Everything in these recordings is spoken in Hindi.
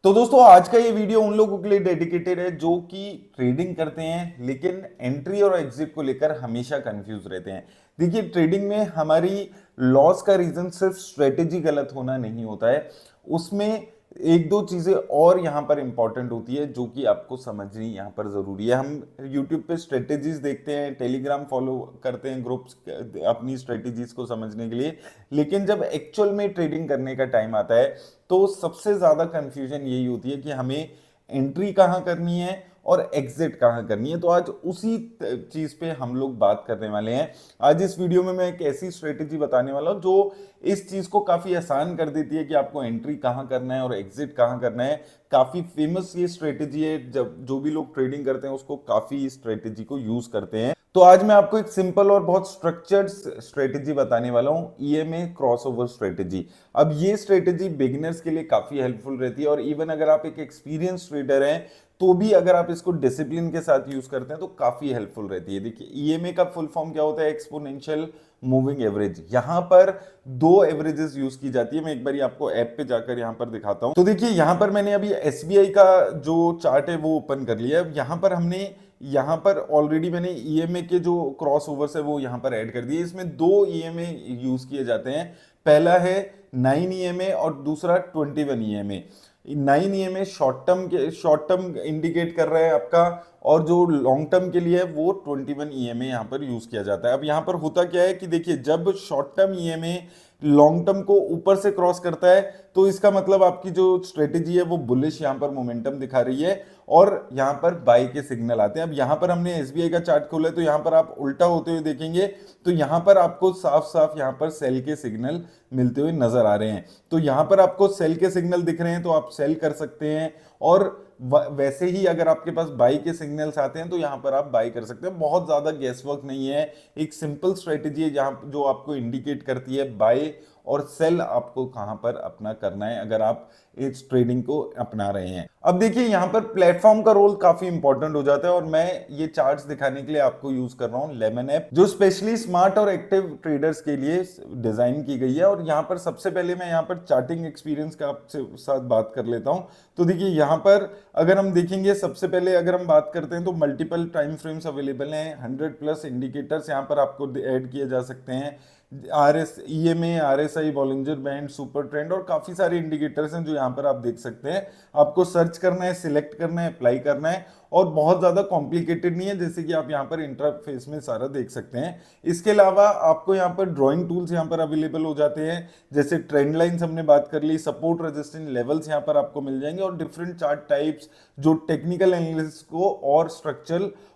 तो दोस्तों आज का ये वीडियो उन लोगों के लिए डेडिकेटेड है जो कि ट्रेडिंग करते हैं लेकिन एंट्री और एग्जिट को लेकर हमेशा कंफ्यूज रहते हैं। देखिए, ट्रेडिंग में हमारी लॉस का रीजन सिर्फ स्ट्रेटेजी गलत होना नहीं होता है, उसमें एक दो चीजें और यहाँ पर इंपॉर्टेंट होती है जो कि आपको समझनी यहाँ पर जरूरी है। हम यूट्यूब पे स्ट्रेटेजीज देखते हैं, टेलीग्राम फॉलो करते हैं ग्रुप्स अपनी स्ट्रेटेजीज को समझने के लिए, लेकिन जब एक्चुअल में ट्रेडिंग करने का टाइम आता है तो सबसे ज्यादा कंफ्यूजन यही होती है कि हमें एंट्री कहाँ करनी है और एग्जिट कहाँ करनी है। तो आज उसी चीज पे हम लोग बात करने वाले हैं। आज इस वीडियो में मैं एक ऐसी स्ट्रेटेजी बताने वाला हूं जो इस चीज को काफी आसान कर देती है कि आपको एंट्री कहाँ करना है और एग्जिट कहाँ करना है। काफी फेमस ये स्ट्रेटेजी है, जब जो भी लोग ट्रेडिंग करते हैं उसको काफी इस स्ट्रेटेजी को यूज करते हैं। तो आज मैं आपको एक सिंपल और बहुत स्ट्रक्चर्ड स्ट्रेटेजी बताने वाला हूं, ईएमए क्रॉसओवर स्ट्रेटेजी। अब ये स्ट्रेटेजी बिगिनर्स के लिए काफी हेल्पफुल रहती है और इवन अगर आप एक एक्सपीरियंस ट्रेडर हैं तो भी अगर आप इसको डिसिप्लिन के साथ यूज करते हैं तो काफी हेल्पफुल रहती है। देखिए, ईएमए का फुल फॉर्म क्या होता है? Exponential moving average. यहां पर दो एवरेजेस यूज की जाती है। मैं एक बार आपको ऐप पे जाकर यहां पर दिखाता हूं। तो देखिए, यहां पर मैंने अभी एसबीआई का जो चार्ट है वो ओपन कर लिया है। यहां पर हमने यहां पर ऑलरेडी मैंने ईएमए के जो क्रॉस ओवर्स है वो यहां पर ऐड कर दिए। इसमें दो ईएमए यूज किए जाते हैं। पहला है 9 ईएमए और दूसरा 21 EMA. 9 EMA short term indicate कर रहा है आपका, और जो लॉन्ग टर्म के लिए है वो 21 ईएमए यहां पर यूज किया जाता है। अब यहां पर होता क्या है कि देखिए, जब short term EMA long term को ऊपर से क्रॉस करता है तो इसका मतलब आपकी जो स्ट्रेटेजी है वो बुलिश यहां पर मोमेंटम दिखा रही है और यहां पर बाई के सिग्नल आते हैं। अब यहां पर हमने एसबीआई का चार्ट खोला है तो यहां पर आप उल्टा होते हुए देखेंगे तो यहां पर आपको साफ साफ यहां पर सेल के सिग्नल मिलते हुए नजर आ रहे हैं। तो यहां पर आपको सेल के सिग्नल दिख रहे हैं तो आप सेल कर सकते हैं, और वैसे ही अगर आपके पास बाई के सिग्नल्स आते हैं तो यहां पर आप बाई कर सकते हैं। बहुत ज्यादा गेसवर्क नहीं है, एक सिंपल स्ट्रेटेजी है जहां जो आपको इंडिकेट करती है बाई और सेल आपको कहां पर अपना करना है अगर आप इस ट्रेडिंग को अपना रहे हैं। अब देखिए, यहां पर प्लेटफॉर्म का रोल काफी इंपॉर्टेंट हो जाता है और मैं ये चार्ट्स दिखाने के लिए आपको यूज कर रहा हूं लेमन ऐप, जो स्पेशली स्मार्ट और एक्टिव ट्रेडर्स के लिए डिजाइन की गई है। और यहां पर सबसे पहले मैं यहां पर चार्टिंग एक्सपीरियंस का आपसे साथ बात कर लेता हूं। तो देखिए, यहां पर अगर हम देखेंगे, सबसे पहले अगर हम बात करते हैं तो मल्टीपल टाइम फ्रेम्स अवेलेबल हैं, 100 प्लस इंडिकेटर्स यहां पर आपको ऐड किए जा सकते हैं। RS EMA, RSI, Bollinger band, super trend और काफी सारे इंडिकेटर्स हैं जो यहाँ पर आप देख सकते हैं। आपको सर्च करना है, सिलेक्ट करना है, अप्लाई करना है, और बहुत ज्यादा कॉम्प्लिकेटेड नहीं है, जैसे कि आप यहाँ पर इंटरफेस में सारा देख सकते हैं। इसके अलावा आपको यहाँ पर ड्राइंग टूल्स यहाँ पर अवेलेबल हो जाते हैं, जैसे ट्रेंड लाइन्स हमने बात कर ली, सपोर्ट रेजिस्टेंस लेवल्स यहाँ पर आपको मिल जाएंगे, और डिफरेंट चार्ट टाइप्स जो टेक्निकल एनालिसिस को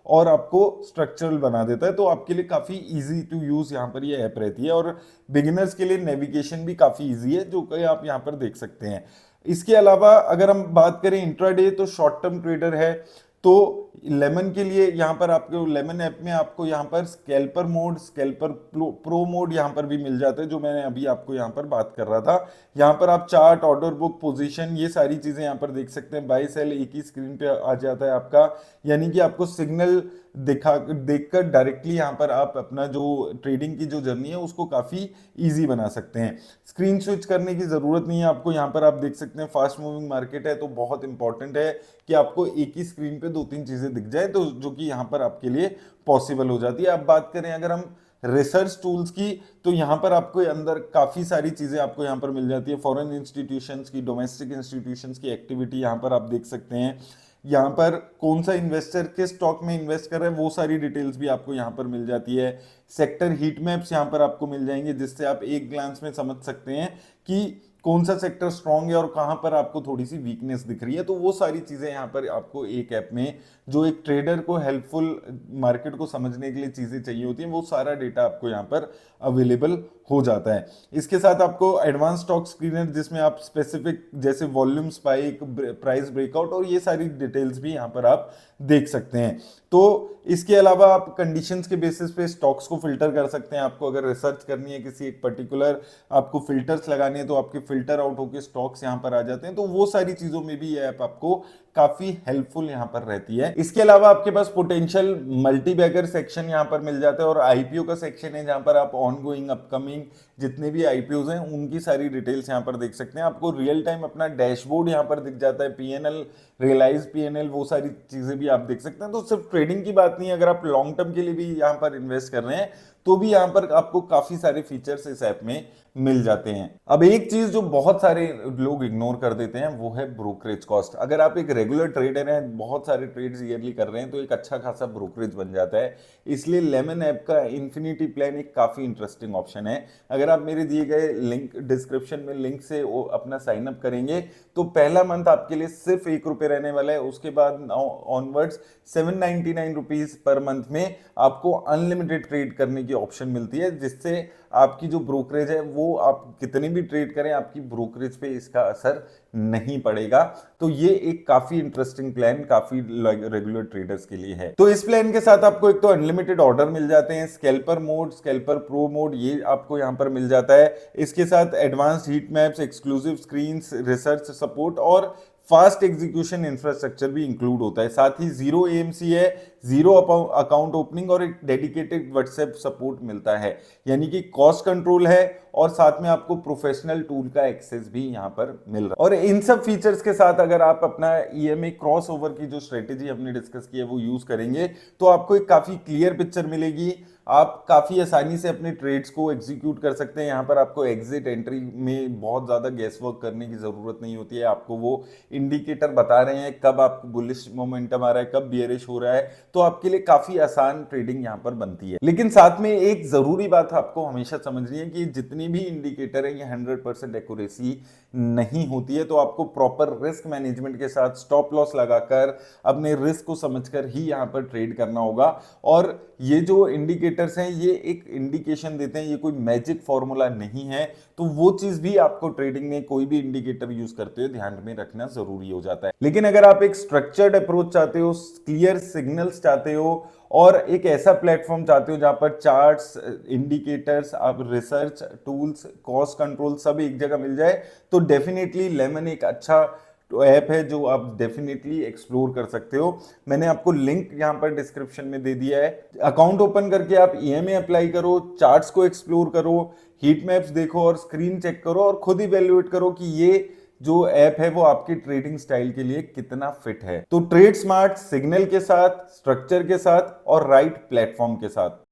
और आपको स्ट्रक्चरल बना देता है। तो आपके लिए काफी इजी टू यूज यहाँ पर ये ऐप रहती है, और बिगिनर्स के लिए नेविगेशन भी काफी इजी है जो कि आप यहाँ पर देख सकते हैं। इसके अलावा अगर हम बात करें इंट्राडे, तो शॉर्ट टर्म ट्रेडर है तो लेमन के लिए यहाँ पर आपको लेमन ऐप में आपको यहाँ पर scalper mode, scalper pro mode यहाँ पर भी मिल जाता है, जो मैंने अभी आपको यहाँ पर बात कर रहा था। यहाँ पर आप चार्ट, ऑर्डर बुक, पोजीशन, ये सारी चीजें यहाँ पर देख सकते हैं। बाई सेल एक ही स्क्रीन पे आ जाता है आपका, यानी कि आपको सिग्नल देखकर डायरेक्टली यहाँ पर आप अपना जो ट्रेडिंग की जो जर्नी है उसको काफी इजी बना सकते हैं। स्क्रीन स्विच करने की जरूरत नहीं है आपको। यहाँ पर आप देख सकते हैं फास्ट मूविंग मार्केट है तो बहुत इंपॉर्टेंट है कि आपको एक ही स्क्रीन पे दो तीन चीजें दिख जाए, तो जो कि यहाँ पर आपके लिए पॉसिबल हो जाती है। अब बात करें अगर हम रिसर्च टूल्स की, तो यहाँ पर आपको अंदर काफी सारी चीजें आपको यहाँ पर मिल जाती है। फॉरेन इंस्टीट्यूशंस की, डोमेस्टिक इंस्टीट्यूशंस की एक्टिविटी यहाँ पर आप देख सकते हैं। यहाँ पर कौन सा इन्वेस्टर किस स्टॉक में इन्वेस्ट कर रहा है वो सारी डिटेल्स भी आपको यहाँ पर मिल जाती है। सेक्टर हीट मैप्स यहाँ पर आपको मिल जाएंगे, जिससे आप एक ग्लांस में समझ सकते हैं कि कौन सा सेक्टर स्ट्रांग है और कहां पर आपको थोड़ी सी वीकनेस दिख रही है। तो वो सारी चीजें यहाँ पर आपको एक ऐप में, जो एक ट्रेडर को हेल्पफुल मार्केट को समझने के लिए चीजें चाहिए होती हैं, वो सारा डेटा आपको यहाँ पर अवेलेबल हो जाता है। इसके साथ आपको एडवांस स्टॉक स्क्रीनर, जिसमें आप स्पेसिफिक जैसे वॉल्यूम स्पाइक, प्राइस ब्रेकआउट और ये सारी डिटेल्स भी यहाँ पर आप देख सकते हैं। तो इसके अलावा आप कंडीशंस के बेसिस पे स्टॉक्स को फिल्टर कर सकते हैं। आपको अगर रिसर्च करनी है किसी एक पर्टिकुलर, आपको फिल्टर्स लगाने हैं तो आपके फिल्टर आउट होकर स्टॉक्स यहाँ पर आ जाते हैं। तो वो सारी चीजों में भी ये ऐप आपको काफी हेल्पफुल यहाँ पर रहती है। इसके अलावा आपके पास पोटेंशियल मल्टी बैगर सेक्शन यहाँ पर मिल जाता है, और आईपीओ का सेक्शन है जहां पर आप ऑन गोइंग, अपकमिंग, जितने भी आईपीओज हैं उनकी सारी डिटेल्स यहाँ पर देख सकते हैं। आपको रियल टाइम अपना डैशबोर्ड यहाँ पर दिख जाता है, पीएनएल, रियलाइज पीएनएल, वो सारी चीजें भी आप देख सकते हैं। तो सिर्फ ट्रेडिंग की बात नहीं है, अगर आप लॉन्ग टर्म के लिए भी यहाँ पर इन्वेस्ट कर रहे हैं तो भी यहाँ पर आपको काफी सारे फीचर्स इस ऐप में मिल जाते हैं। अब एक चीज जो बहुत सारे लोग इग्नोर कर देते हैं वो है ब्रोकरेज कॉस्ट। अगर आप एक रेगुलर ट्रेडर हैं, बहुत सारे ट्रेड्स ईयरली कर रहे हैं, तो एक अच्छा खासा ब्रोकरेज बन जाता है। इसलिए लेमन ऐप का इन्फिनिटी प्लान एक काफी इंटरेस्टिंग ऑप्शन है। अगर आप मेरे दिए गए लिंक, डिस्क्रिप्शन में लिंक से अपना साइन अप करेंगे तो पहला मंथ आपके लिए सिर्फ ₹1 रहने वाला है। उसके बाद ऑनवर्ड्स 799 रुपीज पर मंथ में आपको अनलिमिटेड ट्रेड करने की ऑप्शन मिलती है, जिससे आपकी जो ब्रोकरेज है वो आप कितनी भी ट्रेड करें आपकी ब्रोकरेज पे इसका असर नहीं पड़ेगा। तो ये एक काफी इंटरेस्टिंग प्लान काफी रेगुलर ट्रेडर्स के लिए है। तो इस प्लान के साथ आपको एक तो अनलिमिटेड ऑर्डर मिल जाते हैं, scalper mode, scalper pro mode ये आपको यहाँ पर मिल जाता है। इसके साथ advanced heat maps, exclusive screens, research support और फास्ट एग्जीक्यूशन इंफ्रास्ट्रक्चर भी इंक्लूड होता है। साथ ही 0 एएमसी है, 0 अकाउंट ओपनिंग और एक डेडिकेटेड व्हाट्सएप सपोर्ट मिलता है, यानी कि कॉस्ट कंट्रोल है और साथ में आपको प्रोफेशनल टूल का एक्सेस भी यहाँ पर मिल रहा है। और इन सब फीचर्स के साथ अगर आप अपना ईएमए क्रॉस ओवर की जो स्ट्रेटेजी हमने डिस्कस की है वो यूज करेंगे तो आपको एक काफी क्लियर पिक्चर मिलेगी। आप काफी आसानी से अपने ट्रेड्स को एग्जीक्यूट कर सकते हैं। यहाँ पर आपको एग्जिट एंट्री में बहुत ज्यादा गैस वर्क करने की जरूरत नहीं होती है। आपको वो इंडिकेटर बता रहे हैं कब आपको बुलिश मोमेंटम आ रहा है, कब बियरिश हो रहा है, तो आपके लिए काफी आसान ट्रेडिंग यहाँ पर बनती है। लेकिन साथ में एक जरूरी बात आपको हमेशा समझनी है कि जितनी भी इंडिकेटर है ये 100% एक्यूरेसी नहीं होती है। तो आपको प्रॉपर रिस्क मैनेजमेंट के साथ स्टॉप लॉस लगाकर अपने रिस्क को समझकर ही यहाँ पर ट्रेड करना होगा। और ये जो इंडिकेटर्स हैं ये एक इंडिकेशन देते हैं, ये कोई मैजिक फॉर्मूला नहीं है। तो वो चीज भी आपको ट्रेडिंग में कोई भी इंडिकेटर यूज करते हुए ध्यान में रखना जरूरी हो जाता है। लेकिन अगर आप एक स्ट्रक्चर्ड अप्रोच चाहते हो, क्लियर सिग्नल्स चाहते हो और एक ऐसा प्लेटफॉर्म चाहते हो जहां पर चार्ट्स, इंडिकेटर्स, आप रिसर्च टूल्स, कॉस्ट कंट्रोल सब एक जगह मिल जाए, तो डेफिनेटली लेमन एक अच्छा ऐप है जो आप डेफिनेटली एक्सप्लोर कर सकते हो। मैंने आपको लिंक यहाँ पर डिस्क्रिप्शन में दे दिया है। अकाउंट ओपन करके आप ईएमए अप्लाई करो, चार्ट्स को एक्सप्लोर करो, हीट मैप्स देखो और स्क्रीन चेक करो और खुद इवैल्यूएट करो कि ये जो ऐप है वो आपकी ट्रेडिंग स्टाइल के लिए कितना फिट है। तो ट्रेड स्मार्ट, सिग्नल के साथ, स्ट्रक्चर के साथ और राइट प्लेटफॉर्म के साथ।